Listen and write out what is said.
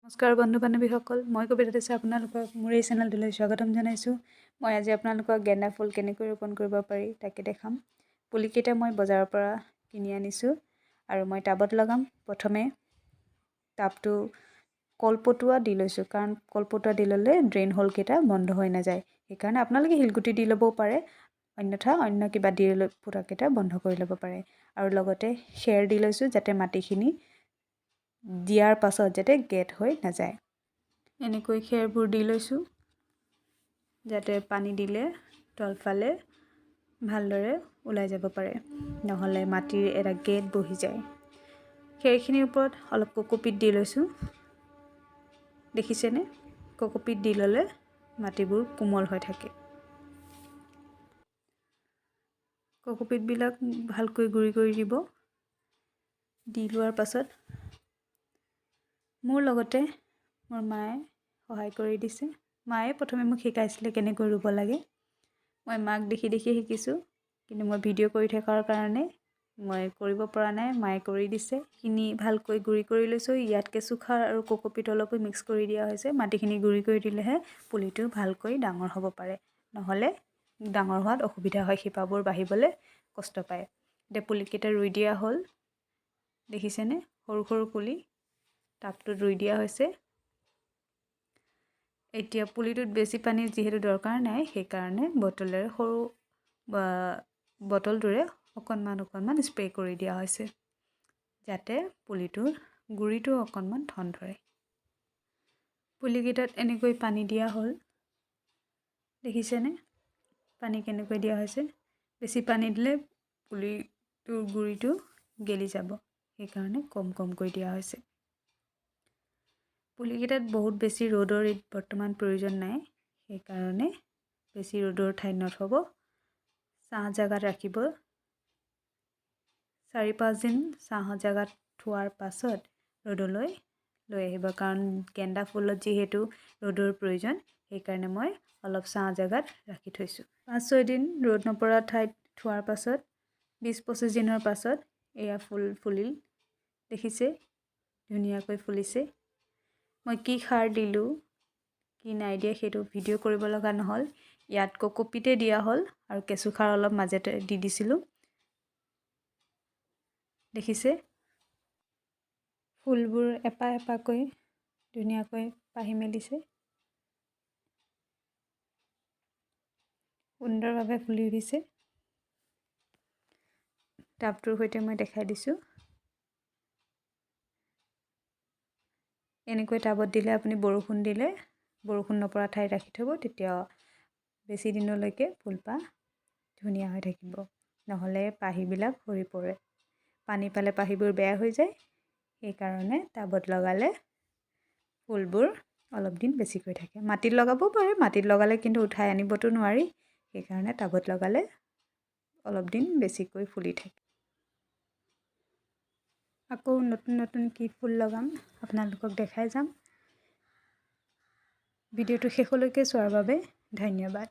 নমস্কাৰ বন্ধু বান্ধৱীসকল, মই কবিতা দাসে আপোনালোকক মোৰ এই চেনেলটোলৈ স্বাগতম জনাইছোঁ। মই আজি আপোনালোকক গেন্দা ফুল কেনেকৈ ৰোপণ কৰিব পাৰি তাকে দেখাম। পুলিকেইটা মই বজাৰৰ পৰা কিনি আনিছোঁ আৰু মই টাবত লগাম। প্ৰথমে টাবটো কলপটুৱা দি লৈছোঁ, কাৰণ কলপটুৱা দি ল'লে ড্ৰেইন হ'লকেইটা বন্ধ হৈ নাযায়। সেইকাৰণে আপোনালোকে শিলগুটি দি ল'বও পাৰে, অন্যথা অন্য কিবা দি ফুটাকেইটা বন্ধ কৰি ল'ব পাৰে। আৰু লগতে খেৰ দি লৈছোঁ, যাতে মাটিখিনি দিয়াৰ পাছত যাতে গেট হৈ নাযায়। এনেকৈ খেৰবোৰ দি লৈছোঁ, যাতে পানী দিলে তলফালে ভালদৰে ওলাই যাব পাৰে, নহ'লে মাটিৰ এটা গেট বহি যায়। খেৰখিনিৰ ওপৰত অলপ কোকোপিট দি লৈছোঁ, দেখিছেনে? কোকোপিট দি ল'লে মাটিবোৰ কোমল হৈ থাকে। কোকোপিটবিলাক ভালকৈ গুড়ি কৰি দিব। দি লোৱাৰ পাছত মোৰ লগতে মোৰ মায়ে সহায় কৰি দিছে। মায়ে প্ৰথমে মোক শিকাইছিলে কেনেকৈ ৰুব লাগে। মই মাক দেখি দেখি শিকিছোঁ, কিন্তু মই ভিডিঅ' কৰি থকাৰ কাৰণে মই কৰিব পৰা নাই। মায়ে কৰি দিছে। সেইখিনি ভালকৈ গুড়ি কৰি লৈছোঁ। ইয়াত কেঁচুখাৰ আৰু কোকোপিট অলপো মিক্স কৰি দিয়া হৈছে। মাটিখিনি গুড়ি কৰি দিলেহে পুলিটো ভালকৈ ডাঙৰ হ'ব পাৰে, নহ'লে ডাঙৰ হোৱাত অসুবিধা হয়, শিপাবোৰ বাঢ়িবলৈ কষ্ট পায়। এতিয়া পুলিকেইটা ৰুই দিয়া হ'ল, দেখিছেনে? সৰু সৰু পুলি টাবটোত ৰুই দিয়া হৈছে। এতিয়া পুলিটোত বেছি পানী যিহেতু দৰকাৰ নাই, সেইকাৰণে বটলটোৰে অকণমান স্প্ৰে কৰি দিয়া হৈছে, যাতে পুলিটোৰ গুৰিটো অকণমান ঠন ধৰে। পুলিকেইটাত এনেকৈ পানী দিয়া হ'ল, দেখিছেনে? পানী কেনেকৈ দিয়া হৈছে। বেছি পানী দিলে পুলিটোৰ গুৰিটো গেলি যাব, সেইকাৰণে কম কমকৈ দিয়া হৈছে। পুলিকেইটাত বহুত বেছি ৰ'দৰ বৰ্তমান প্ৰয়োজন নাই, সেইকাৰণে বেছি ৰ'দৰ ঠাইত নথ'ব, ছাঁ জেগাত ৰাখিব। 4-5 দিন ছাঁ জেগাত থোৱাৰ পাছত ৰ'দলৈ লৈ আহিব, কাৰণ গেন্দা ফুলত যিহেতু ৰ'দৰ প্ৰয়োজন, সেইকাৰণে মই অলপ ছাঁ জেগাত ৰাখি থৈছোঁ। 5-6 দিন ৰ'দ নপৰা ঠাইত থোৱাৰ পাছত 20-25 দিনৰ পাছত এয়া ফুল ফুলিল, দেখিছে? ধুনীয়াকৈ ফুলিছে। মই কি সাৰ দিলোঁ, কি নাই দিয়া সেইটো ভিডিঅ' কৰিব লগা নহ'ল। ইয়াত কোকোপিটে দিয়া হ'ল আৰু কেঁচুখাৰ অলপ মাজতে দি দিছিলোঁ, দেখিছে? ফুলবোৰ এপাহ এপাহকৈ ধুনীয়াকৈ পাহি মেলিছে, সুন্দৰভাৱে ফুলি উঠিছে। টাবটোৰ সৈতে মই দেখাই দিছোঁ। এনেকৈ টাবত দিলে আপুনি বৰষুণ নপৰা ঠাইত ৰাখি থ'ব, তেতিয়া বেছি দিনলৈকে ফুলপাহ ধুনীয়া হৈ থাকিব, নহ'লে পাহিবিলাক সৰি পৰে। পানী পালে পাহিবোৰ বেয়া হৈ যায়, সেইকাৰণে টাবত লগালে ফুলবোৰ অলপ দিন বেছিকৈ থাকে। মাটিত লগাবও পাৰে, মাটিত লগালে কিন্তু উঠাই আনিবতো নোৱাৰি, সেইকাৰণে টাবত লগালে অলপ দিন বেছিকৈ ফুলি থাকে। আকৌ নতুন নতুন কি ফুল লগাম আপোনালোকক দেখাই যাম। ভিডিঅ'টো শেষলৈকে চোৱাৰ বাবে ধন্যবাদ।